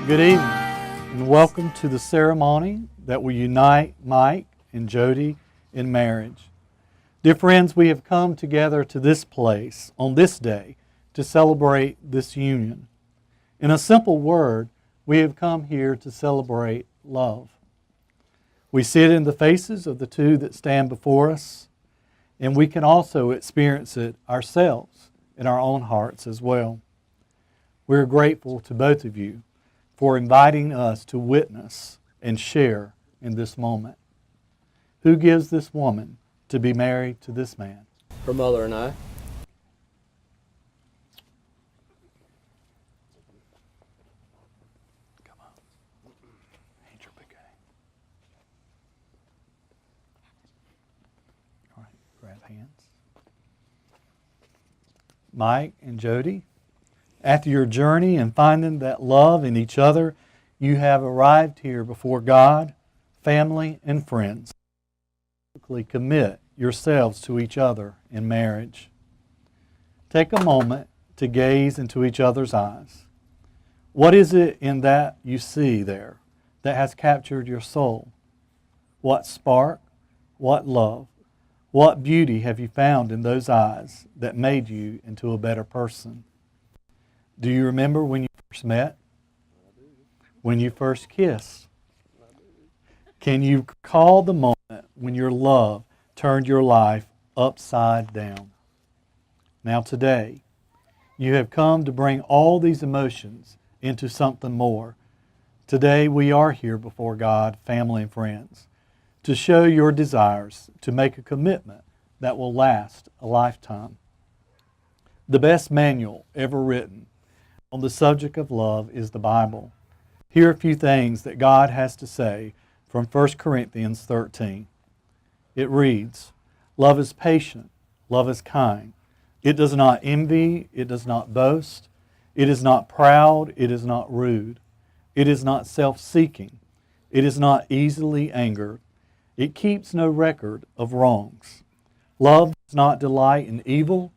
Good evening, and welcome to the ceremony that will unite Mike and Jodie in marriage. Dear friends, we have come together to this place on this day to celebrate this union. In a simple word, we have come here to celebrate love. We see it in the faces of the two that stand before us, and we can also experience it ourselves in our own hearts as well. We're grateful to both of you for inviting us to witness and share in this moment. Who gives this woman to be married to this man? Her mother and I. Come on. Ain't your big guy. All right, grab hands. Mike and Jodie, after your journey and finding that love in each other, you have arrived here before God, family, and friends. Commit yourselves to each other in marriage. Take a moment to gaze into each other's eyes. What is it in that you see there that has captured your soul? What spark, what love, what beauty have you found in those eyes that made you into a better person? Do you remember when you first met? When you first kissed? Can you recall the moment when your love turned your life upside down? Now today, you have come to bring all these emotions into something more. Today we are here before God, family, and friends to show your desires, to make a commitment that will last a lifetime. The best manual ever written on the subject of love is the Bible. Here are a few things that God has to say from 1 Corinthians 13. It reads, "Love is patient, love is kind. It does not envy, it does not boast, it is not proud, it is not rude. It is not self-seeking, it is not easily angered. It keeps no record of wrongs. Love does not delight in evil,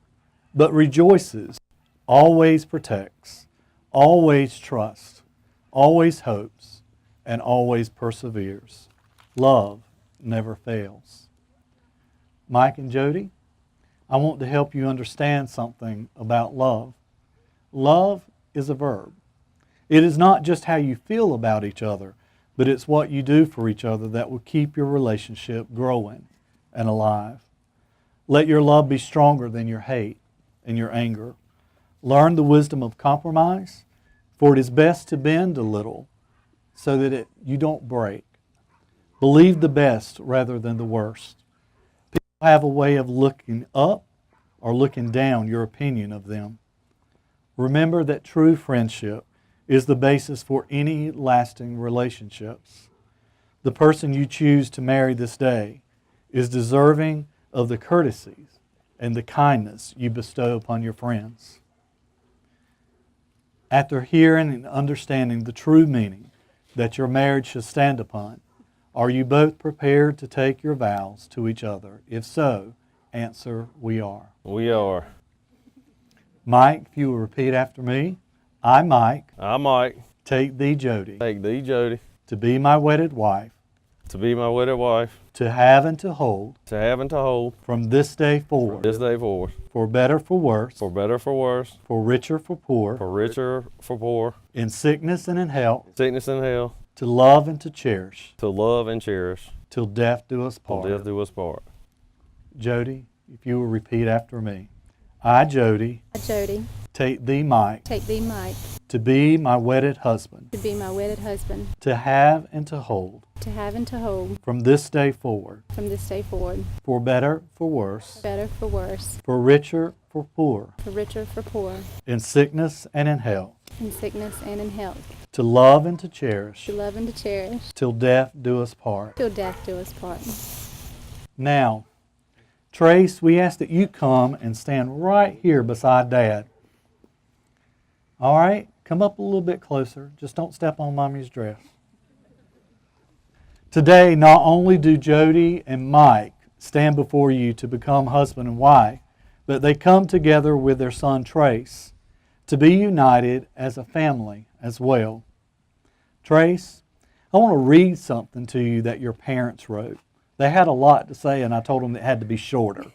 but rejoices, always protects, always trusts, always hopes, and always perseveres. Love never fails." Mike and Jodie, I want to help you understand something about love. Love is a verb. It is not just how you feel about each other, but it's what you do for each other that will keep your relationship growing and alive. Let your love be stronger than your hate and your anger. Learn the wisdom of compromise, for it is best to bend a little so that you don't break. Believe the best rather than the worst. People have a way of looking up or looking down your opinion of them. Remember that true friendship is the basis for any lasting relationships. The person you choose to marry this day is deserving of the courtesies and the kindness you bestow upon your friends. After hearing and understanding the true meaning that your marriage should stand upon, are you both prepared to take your vows to each other? If so, answer, we are. We are. Mike, if you will repeat after me. I, Mike, I, Mike, take thee, Jodie, take thee, Jodie, to be my wedded wife, to be my wedded wife, to have and to hold, to have and to hold, from this day forward, this day forward, for better, for worse, for better, for worse, for richer, for poor, for richer, for poor, in sickness and in health, sickness and health, to love and to cherish, to love and cherish, till death do us till part. death do us part. Jodie, if you will repeat after me. I, Jodie, Jodie, take thee, Mike, take thee, Mike, to be my wedded husband, to be my wedded husband, to have and to hold, to have and to hold, from this day forward, from this day forward, for better, for worse, better for worse, for richer, for poor, for richer for poor, in sickness and in health, in sickness and in health, to love and to cherish, to love and to cherish, till death do us part. till death do us part. Now, Trace, we ask that you come and stand right here beside Dad. All right? Come up a little bit closer. Just don't step on Mommy's dress. Today, not only do Jodie and Mike stand before you to become husband and wife, but they come together with their son Trace to be united as a family as well. Trace, I want to read something to you that your parents wrote. They had a lot to say, and I told them it had to be shorter,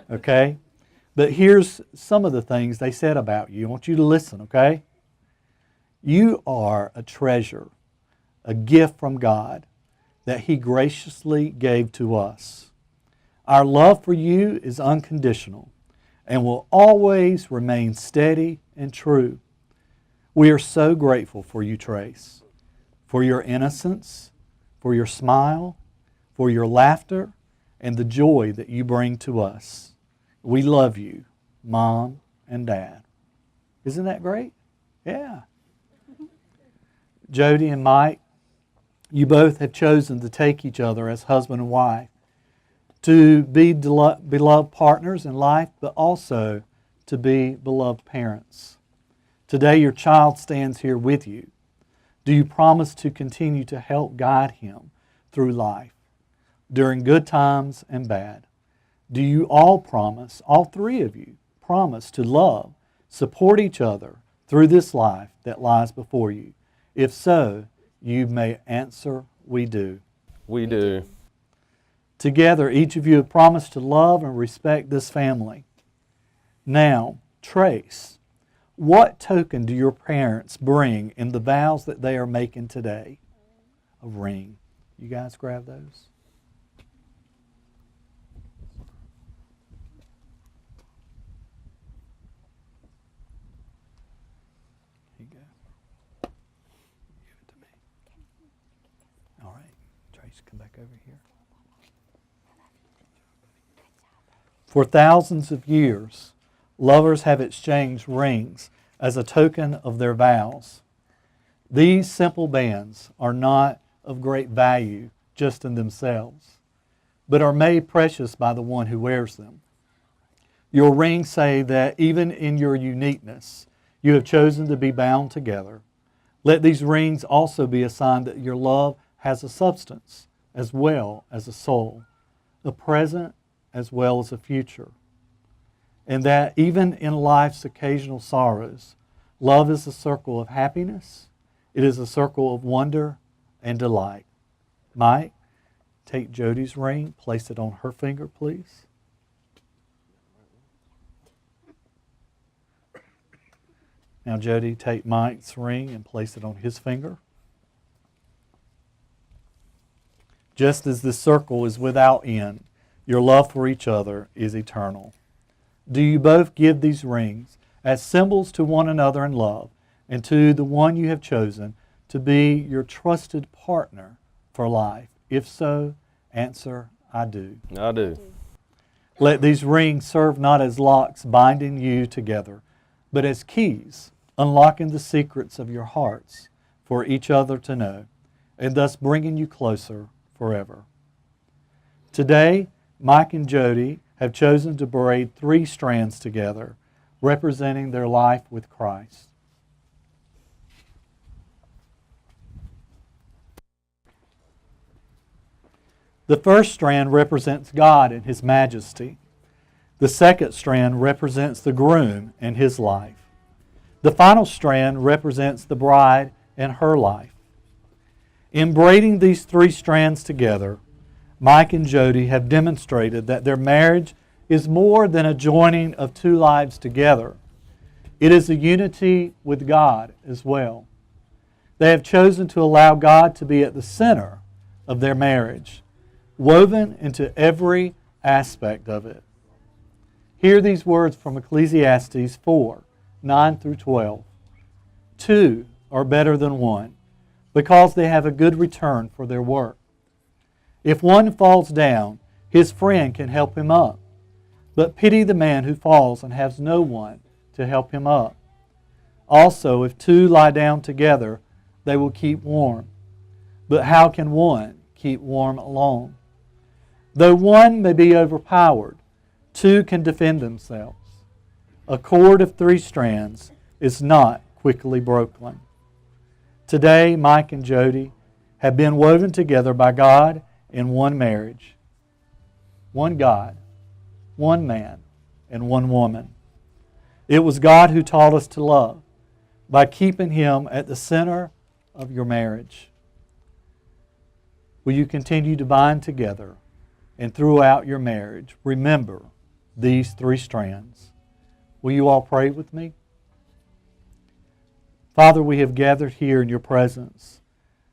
okay? But here's some of the things they said about you. I want you to listen, okay? You are a treasure, a gift from God that He graciously gave to us. Our love for you is unconditional and will always remain steady and true. We are so grateful for you, Trace, for your innocence, for your smile, for your laughter, and the joy that you bring to us. We love you, Mom and Dad. Isn't that great? Yeah. Jodie and Mike, you both have chosen to take each other as husband and wife, to be beloved partners in life, but also to be beloved parents. Today your child stands here with you. Do you promise to continue to help guide him through life, during good times and bad? Do you all promise, all three of you, promise to love, support each other through this life that lies before you? If so, you may answer, we do. We do. Together, each of you have promised to love and respect this family. Now, Trace, what token do your parents bring in the vows that they are making today? A ring. You guys grab those. Here you go. Give it to me. All right. Trace, come back over here. For thousands of years, lovers have exchanged rings as a token of their vows. These simple bands are not of great value just in themselves, but are made precious by the one who wears them. Your rings say that even in your uniqueness, you have chosen to be bound together. Let these rings also be a sign that your love has a substance as well as a soul, a present as well as a future, and that even in life's occasional sorrows, love is a circle of happiness. It is a circle of wonder and delight. Mike, take Jodie's ring, place it on her finger, please. Now, Jodie, take Mike's ring and place it on his finger. Just as this circle is without end, your love for each other is eternal. Do you both give these rings as symbols to one another in love and to the one you have chosen to be your trusted partner for life? If so, answer, I do. I do. Let these rings serve not as locks binding you together, but as keys, unlocking the secrets of your hearts for each other to know, and thus bringing you closer forever. Today, Mike and Jodie have chosen to braid 3 strands together, representing their life with Christ. The first strand represents God and His majesty. The second strand represents the groom and his life. The final strand represents the bride and her life. In braiding these 3 strands together, Mike and Jodie have demonstrated that their marriage is more than a joining of 2 lives together. It is a unity with God as well. They have chosen to allow God to be at the center of their marriage, woven into every aspect of it. Hear these words from Ecclesiastes 4, 9 through 12. 2 are better than 1, because they have a good return for their work. If one falls down, his friend can help him up. But pity the man who falls and has no one to help him up. Also, if 2 lie down together, they will keep warm. But how can one keep warm alone? Though one may be overpowered, 2 can defend themselves. A cord of 3 strands is not quickly broken. Today, Mike and Jodie have been woven together by God in one marriage. One God, one man, and one woman. It was God who taught us to love by keeping Him at the center of your marriage. Will you continue to bind together and throughout your marriage remember these 3 strands? Will you all pray with me? Father, we have gathered here in your presence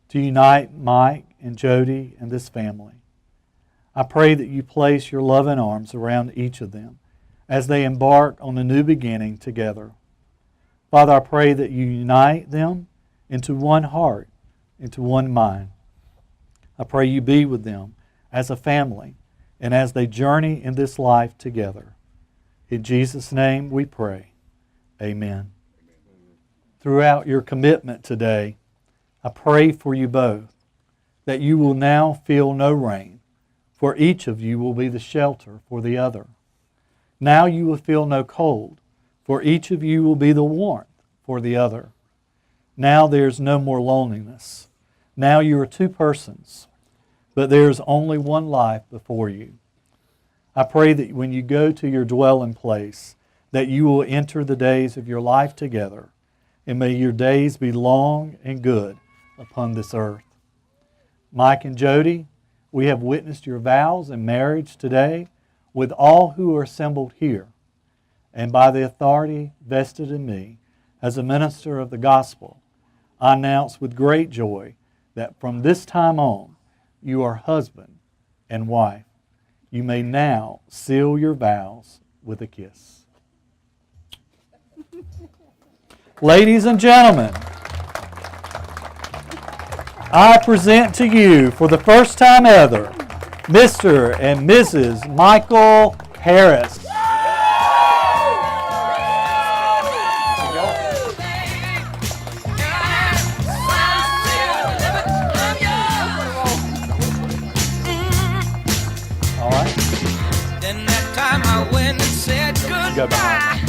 to unite Mike and Jodie and this family. I pray that you place your loving arms around each of them as they embark on a new beginning together. Father, I pray that you unite them into one heart, into one mind. I pray you be with them as a family and as they journey in this life together. In Jesus' name we pray. Amen. Throughout your commitment today, I pray for you both that you will now feel no rain, for each of you will be the shelter for the other. Now you will feel no cold, for each of you will be the warmth for the other. Now there's no more loneliness. Now you are 2 persons, but there's only one life before you. I pray that when you go to your dwelling place, that you will enter the days of your life together, and may your days be long and good upon this earth. Mike and Jodie, we have witnessed your vows and marriage today with all who are assembled here. And by the authority vested in me as a minister of the gospel, I announce with great joy that from this time on, you are husband and wife. You may now seal your vows with a kiss. Ladies and gentlemen, I present to you for the first time ever, Mr. and Mrs. Michael Harris. All right. Then that time I went and said goodbye. Go behind.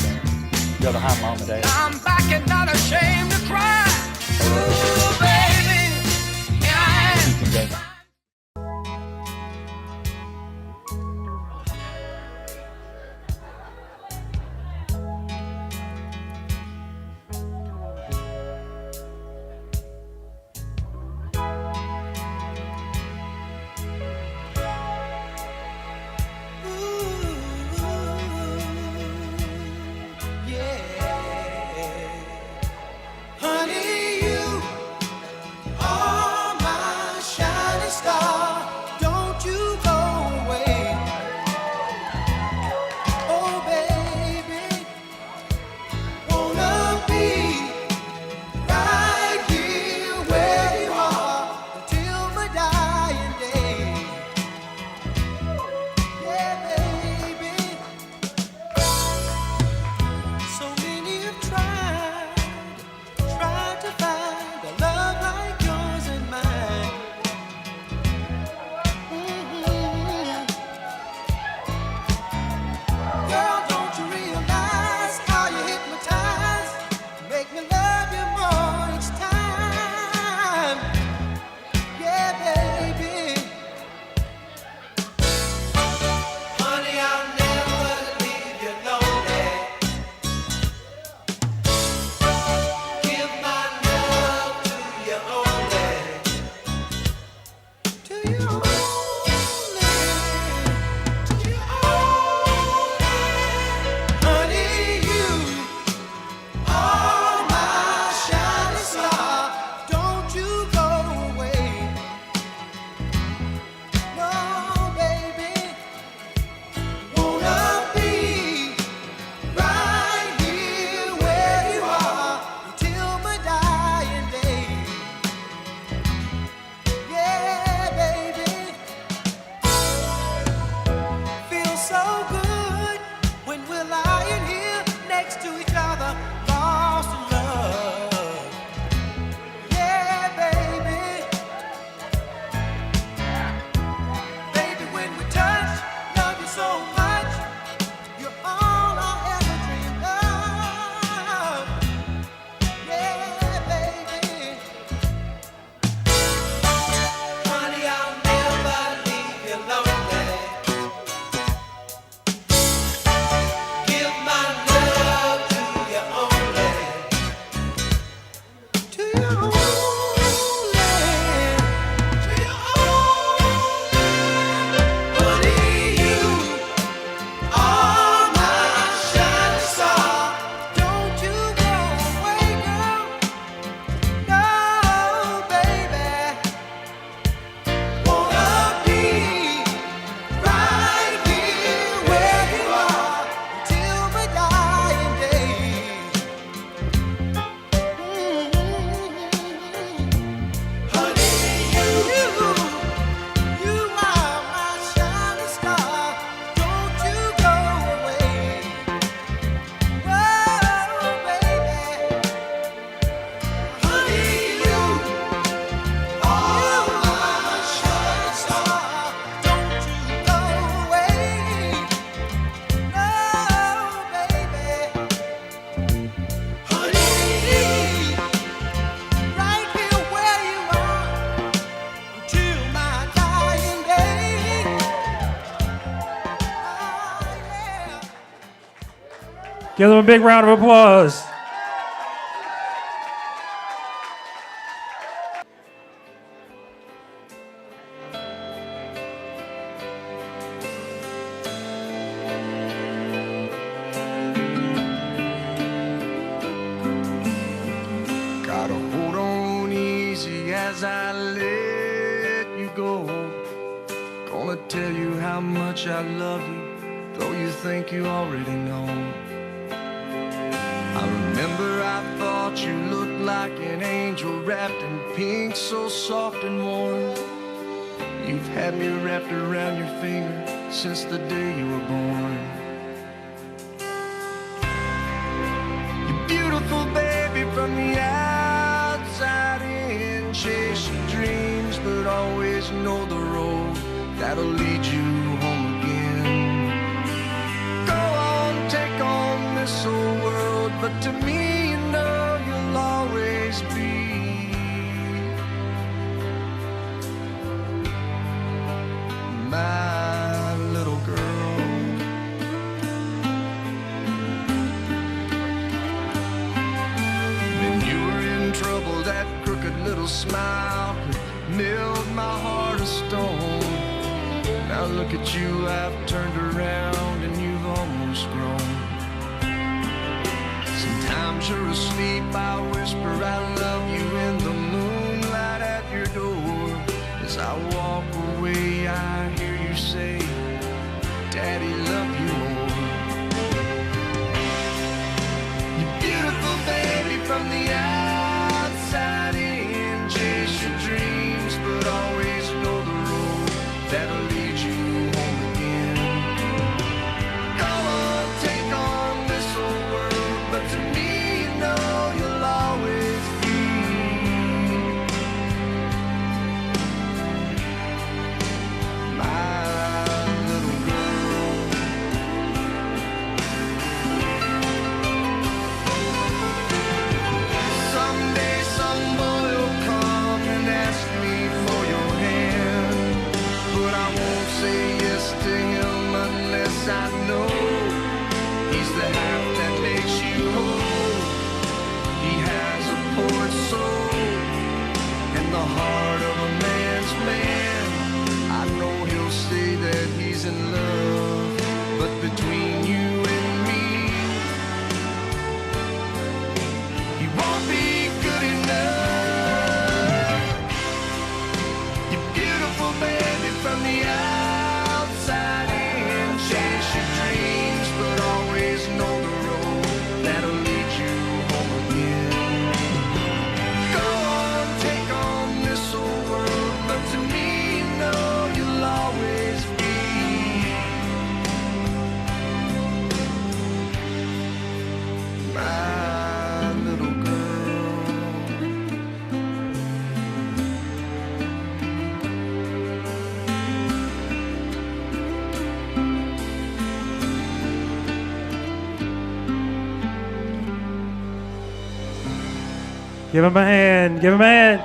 Go behind Mom and Dad. I'm back and not ashamed to cry. Ooh, baby, here I am. You can go. Honey, you are my shining star. Don't you go away. Oh, baby, wanna be right here where you are until my dying day. Yeah, baby. So many have tried to find a love like yours and mine. Girl, don't you realize how you hypnotize? Make me love you more each time. Yeah, baby. Honey, I'll never leave you lonely. Give my love to you only. To you only. To you only. Honey, you are my shining star. Don't you go away. No, baby. Wanna be right here where you are until my dying day. Yeah, baby. Feels so good when we're lying here next to each other, lost in love. Yeah, baby. Baby, when we touch, love you so much. You're all I ever dreamed of. Yeah, baby. Honey, I'll never leave you lonely. Give my love to you only. To you only. To you only. Honey, you are my shining star. Don't you go away, girl. No, baby. Wanna be right here where you are until my dying day. Honey, you are my shining star. Don't you go away. Whoa, baby. Honey, you are my shining star. Don't you go away. No, baby. Honey, right here where you are until my dying day. Oh, yeah. Give them a big round of applause. Gotta hold on easy as I let you go. Gonna tell you how much I love you, though you think you already know. I remember I thought you looked like an angel wrapped in pink, so soft and warm. You've had me wrapped around your finger since the day you were born. You're beautiful, baby, from the outside in. Chase your dreams, but always know the road that'll lead you home again. Go on, take on this old world, but to me, you know you'll always be my little girl. When you were in trouble, that crooked little smile could melt my heart of stone. Now look at you, I've turned around and you've almost grown. Sometimes you're asleep, I whisper I love you in the moonlight at your door. As I walk away, I hear you say, Daddy, love you more. You're beautiful, baby, from the outside in. Chase your dreams, but always know the road that'll lead you home again. Go on, take on this old world, but to me, you know you'll always be my little girl. Someday some boy will come and ask me for your hand, but I won't say yes to him unless I know he's the half that makes you whole. He has a poet's soul and the heart of a man's man. I know he'll say that he's in love, but between you and me, he won't be good enough. You're beautiful, baby, from the outside in. Chase your dreams, but always know the road that'll lead you home again. Go on, take on this old world, but to me, you know you'll always be my little girl. Give him a hand. Give him a hand.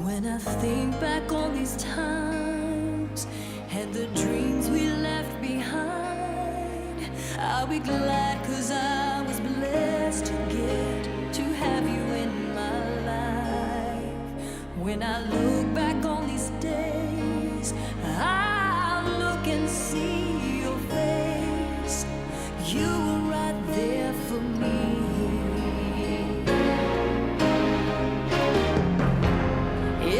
When I think back on these times and the dreams we left behind, I'll be glad 'cause I was blessed to get to have you in my life. When I look back on these days, I'll look and see your face. You were right there for me.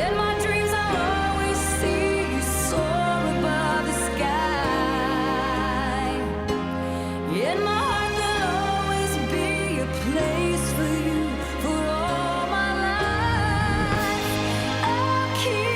In my dreams, I'll always see you soar above the sky. In my heart, there'll always be a place for you for all my life. I'll keep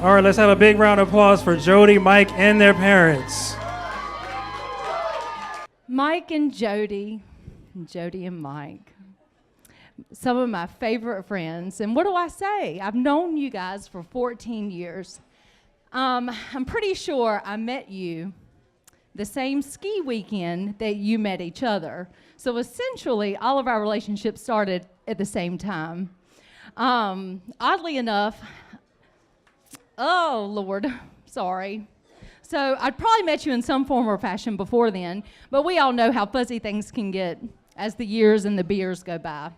All right, let's have a big round of applause for Jodie, Mike, and their parents. Mike and Jodie and Mike, some of my favorite friends. And what do I say? I've known you guys for 14 years. I'm pretty sure I met you the same ski weekend that you met each other. So essentially, all of our relationships started at the same time. Oddly enough, oh, Lord, sorry. So I'd probably met you in some form or fashion before then, but we all know how fuzzy things can get as the years and the beers go by.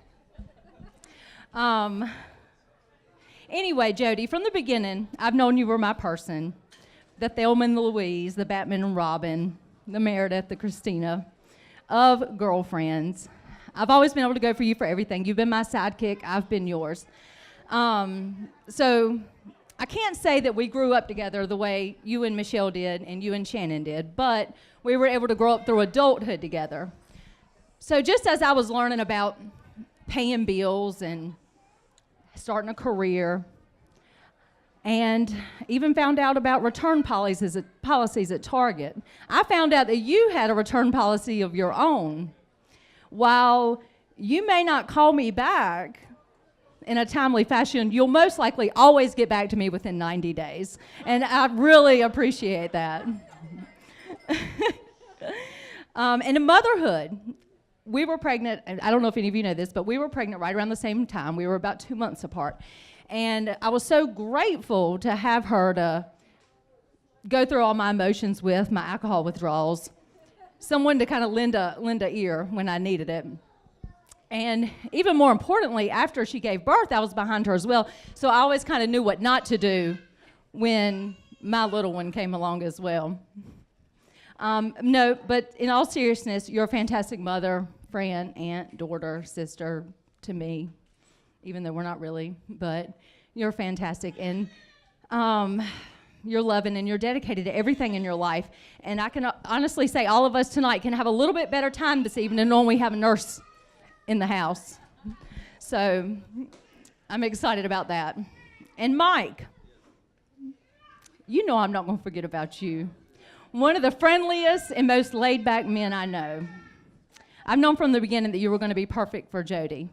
Anyway, Jodie, from the beginning, I've known you were my person. The Thelma and the Louise, the Batman and Robin, the Meredith, the Christina of girlfriends. I've always been able to go for you for everything. You've been my sidekick, I've been yours. So I can't say that we grew up together the way you and Michelle did and you and Shannon did, but we were able to grow up through adulthood together. So just as I was learning about paying bills and starting a career, and even found out about return policies at Target, I found out that you had a return policy of your own. While you may not call me back in a timely fashion, you'll most likely always get back to me within 90 days. And I really appreciate that. And in motherhood, we were pregnant, and I don't know if any of you know this, but we were pregnant right around the same time. We were about 2 months apart. And I was so grateful to have her to go through all my emotions with, my alcohol withdrawals, someone to kind of lend a ear when I needed it. And even more importantly, after she gave birth, I was behind her as well. So I always kind of knew what not to do when my little one came along as well. No, but in all seriousness, you're a fantastic mother, friend, aunt, daughter, sister to me, even though we're not really, but you're fantastic. And you're loving and you're dedicated to everything in your life. And I can honestly say all of us tonight can have a little bit better time this evening knowing we have a nurse in the house. So I'm excited about that. And Mike, you know I'm not going to forget about you. One of the friendliest and most laid-back men I know. I've known from the beginning that you were going to be perfect for Jodie.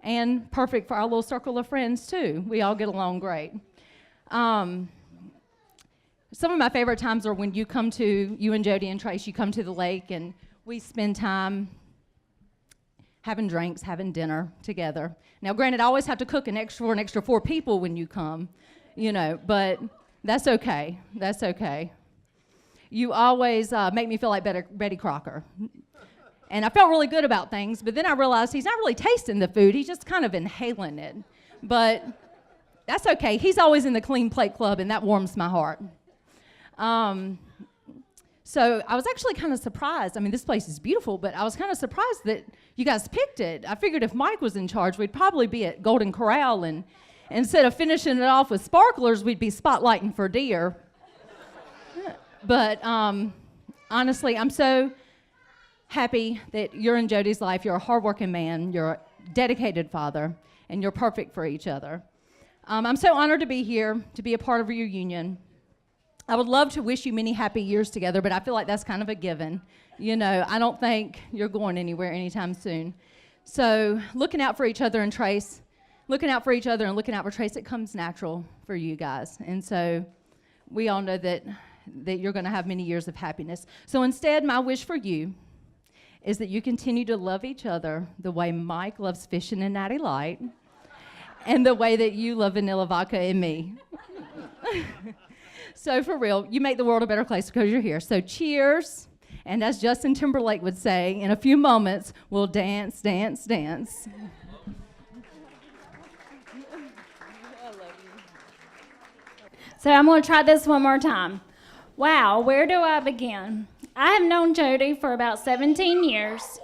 And perfect for our little circle of friends, too. We all get along great. Some of my favorite times are when you and Jodie and Trace, you come to the lake and we spend time having drinks, having dinner together. Now, granted, I always have to cook an extra 4 people when you come, but that's okay. That's okay. You always make me feel like Betty Crocker. And I felt really good about things, but then I realized he's not really tasting the food, he's just kind of inhaling it. But that's okay. He's always in the Clean Plate Club, and that warms my heart. So I was actually kind of surprised. I mean, this place is beautiful, but I was kind of surprised that you guys picked it. I figured if Mike was in charge, we'd probably be at Golden Corral, and instead of finishing it off with sparklers, we'd be spotlighting for deer. But honestly, I'm so happy that you're in Jodie's life. You're a hardworking man, you're a dedicated father, and you're perfect for each other. I'm so honored to be here, to be a part of your union. I would love to wish you many happy years together, but I feel like that's kind of a given. I don't think you're going anywhere anytime soon. So looking out for each other and Trace, looking out for each other and looking out for Trace, it comes natural for you guys. And so we all know that you're going to have many years of happiness. So instead, my wish for you is that you continue to love each other the way Mike loves fishing and Natty Light, and the way that you love vanilla vodka and me. So for real, you make the world a better place because you're here. So cheers, and as Justin Timberlake would say, in a few moments, we'll dance, dance, dance. So I'm going to try this one more time. Wow, where do I begin? I have known Jodie for about 17 years.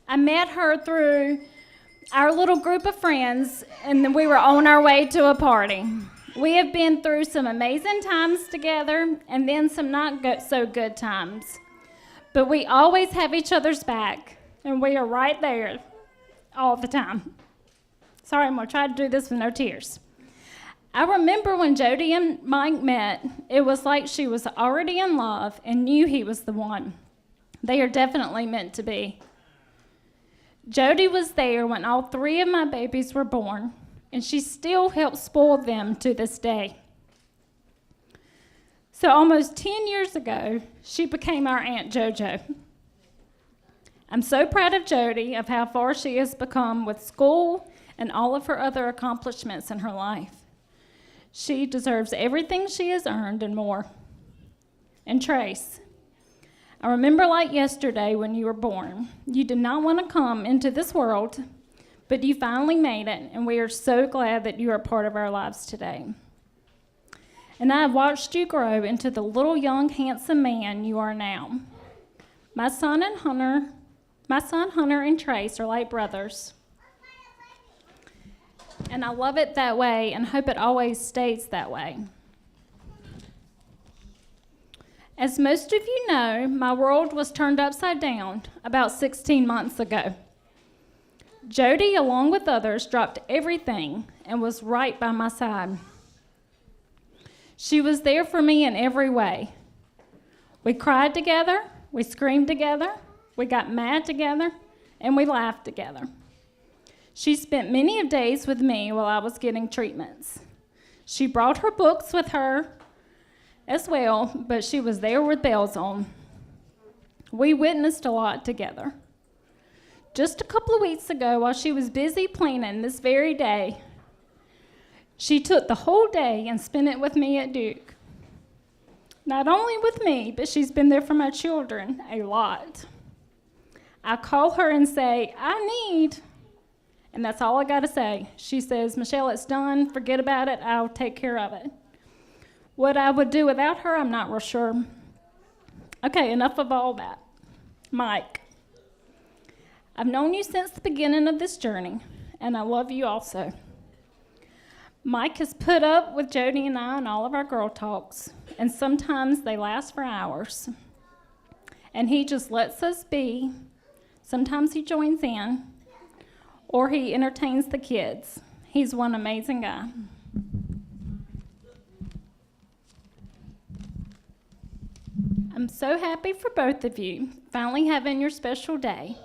I met her through our little group of friends, and then we were on our way to a party. We have been through some amazing times together, and then some not so good times. But we always have each other's back, and we are right there all the time. Sorry, I'm going to try to do this with no tears. I remember when Jodie and Mike met, it was like she was already in love and knew he was the one. They are definitely meant to be. Jodie was there when all 3 of my babies were born, and she still helps spoil them to this day. So almost 10 years ago, she became our Aunt JoJo. I'm so proud of Jodie of how far she has become with school and all of her other accomplishments in her life. She deserves everything she has earned and more. And Trace, I remember like yesterday when you were born. You did not want to come into this world, but you finally made it, and we are so glad that you are part of our lives today. And I have watched you grow into the little young handsome man you are now. My son Hunter and Trace are like brothers. And I love it that way and hope it always stays that way. As most of you know, my world was turned upside down about 16 months ago. Jodie, along with others, dropped everything and was right by my side. She was there for me in every way. We cried together, we screamed together, we got mad together, and we laughed together. She spent many of days with me while I was getting treatments. She brought her books with her as well, but she was there with bells on. We witnessed a lot together. Just a couple of weeks ago, while she was busy planning this very day, she took the whole day and spent it with me at Duke. Not only with me, but she's been there for my children a lot. I call her and say, I need, and that's all I got to say. She says, Michelle, it's done. Forget about it. I'll take care of it. What I would do without her, I'm not real sure. Okay, enough of all that. Mike, I've known you since the beginning of this journey, and I love you also. Mike has put up with Jodie and I on all of our girl talks, and sometimes they last for hours. And he just lets us be. Sometimes he joins in, or he entertains the kids. He's one amazing guy. I'm so happy for both of you finally having your special day.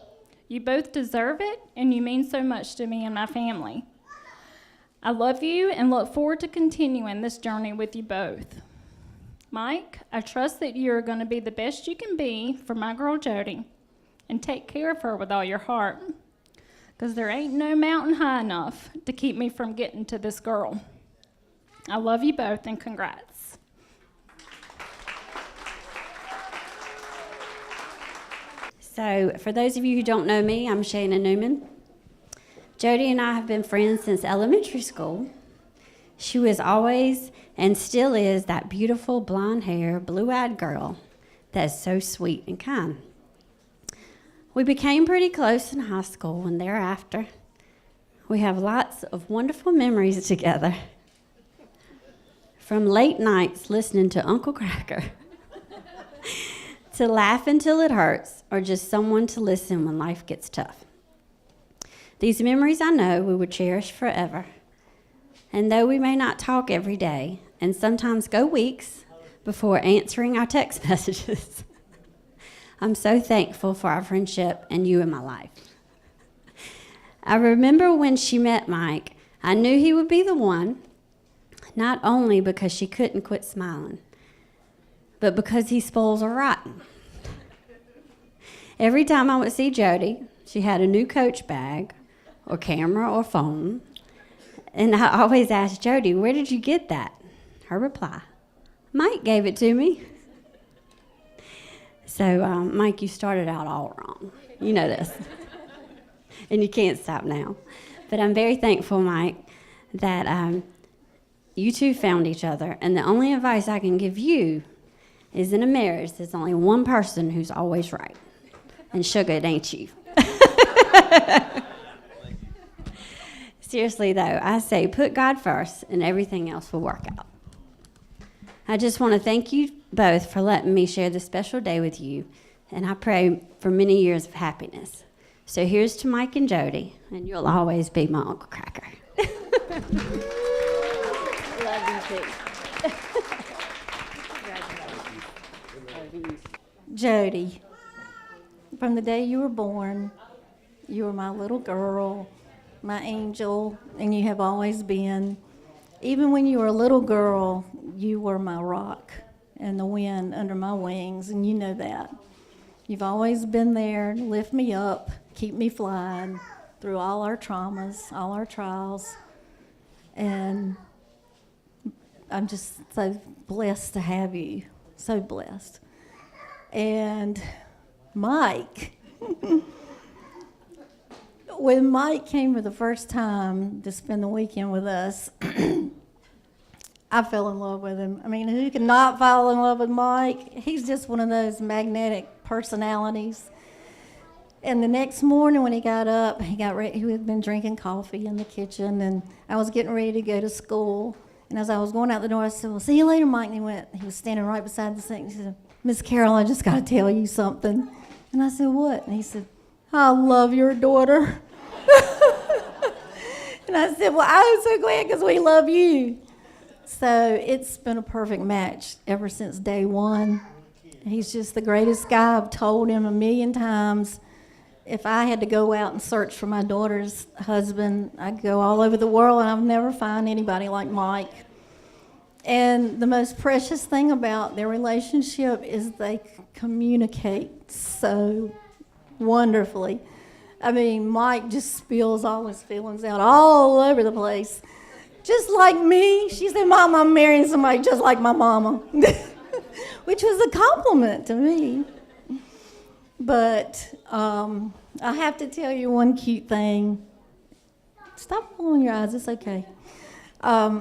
You both deserve it, and you mean so much to me and my family. I love you and look forward to continuing this journey with you both. Mike, I trust that you're going to be the best you can be for my girl Jodie and take care of her with all your heart, because there ain't no mountain high enough to keep me from getting to this girl. I love you both, and congrats. So, for those of you who don't know me, I'm Shana Newman. Jodie and I have been friends since elementary school. She was always and still is that beautiful blonde hair, blue-eyed girl that's so sweet and kind. We became pretty close in high school, and thereafter, we have lots of wonderful memories together. From late nights listening to Uncle Cracker to laugh until it hurts, or just someone to listen when life gets tough. These memories I know we would cherish forever. And though we may not talk every day, and sometimes go weeks before answering our text messages, I'm so thankful for our friendship and you in my life. I remember when she met Mike, I knew he would be the one, not only because she couldn't quit smiling, but because he spoils her rotten. Every time I would see Jodie, she had a new Coach bag, or camera, or phone, and I always asked Jodie, where did you get that? Her reply, Mike gave it to me. So, Mike, you started out all wrong. You know this. And you can't stop now. But I'm very thankful, Mike, that you two found each other. And the only advice I can give you is in a marriage, there's only one person who's always right. And sugar, it ain't you. Seriously, though, I say put God first and everything else will work out. I just want to thank you both for letting me share this special day with you, and I pray for many years of happiness. So here's to Mike and Jodie, and you'll always be my Uncle Cracker. Love you too. Jodie, from the day you were born, you were my little girl, my angel, and you have always been. Even when you were a little girl, you were my rock and the wind under my wings, and you know that. You've always been there to lift me up, keep me flying through all our traumas, all our trials, and I'm just so blessed to have you, so blessed. And Mike, when Mike came for the first time to spend the weekend with us, I fell in love with him. I mean, who could not fall in love with Mike? He's just one of those magnetic personalities. And the next morning when he got up, he got ready. He had been drinking coffee in the kitchen, and I was getting ready to go to school. And as I was going out the door, I said, "Well, see you later, Mike." And he was standing right beside the sink. He said, "Miss Carol, I just got to tell you something." And I said, "What?" And he said, "I love your daughter." And I said, "Well, I'm so glad because we love you." So it's been a perfect match ever since day one. He's just the greatest guy. I've told him 1,000,000 times. If I had to go out and search for my daughter's husband, I'd go all over the world and I'd never find anybody like Mike. And the most precious thing about their relationship is they communicate so wonderfully. I mean, Mike just spills all his feelings out all over the place. Just like me. She said, "Mom, I'm marrying somebody just like my mama," which was a compliment to me. But I have to tell you one cute thing. Stop pulling your eyes. It's okay.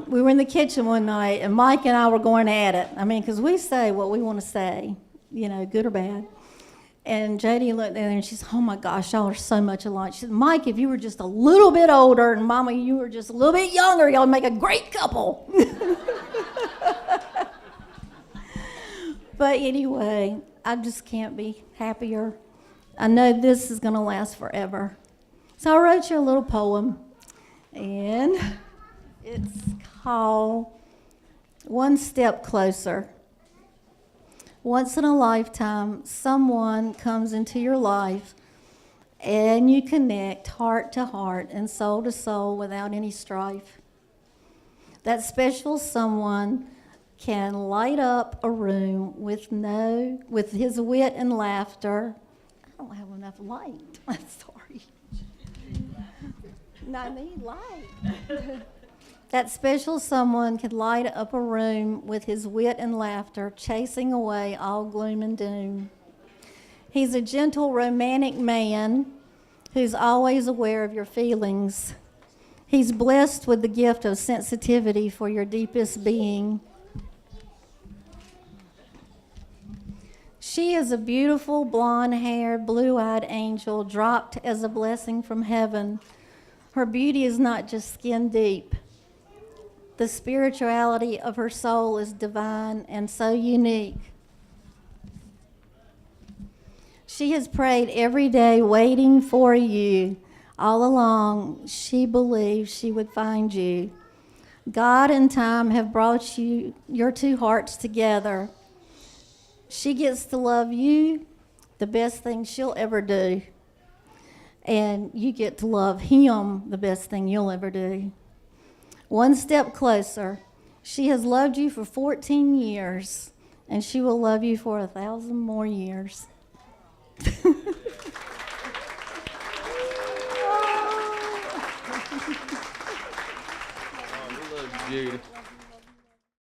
We were in the kitchen one night, and Mike and I were going at it. I mean, because we say what we want to say, you know, good or bad. And Jodie looked at her and she said, "Oh my gosh, y'all are so much alike." She said, "Mike, if you were just a little bit older, and Mama, you were just a little bit younger, y'all would make a great couple." But anyway, I just can't be happier. I know this is going to last forever. So I wrote you a little poem, and it's called "One Step Closer." Once in a lifetime, someone comes into your life and you connect heart to heart and soul to soul without any strife. That special someone can light up a room with his wit and laughter. I don't have enough light. I'm sorry. I need light. That special someone could light up a room with his wit and laughter, chasing away all gloom and doom. He's a gentle, romantic man who's always aware of your feelings. He's blessed with the gift of sensitivity for your deepest being. She is a beautiful, blonde-haired, blue-eyed angel dropped as a blessing from heaven. Her beauty is not just skin deep. The spirituality of her soul is divine and so unique. She has prayed every day waiting for you. All along, she believed she would find you. God and time have brought your two hearts together. She gets to love you, the best thing she'll ever do. And you get to love him, the best thing you'll ever do. One step closer. She has loved you for 14 years, and she will love you for 1,000 more years. Oh, we love Jodie.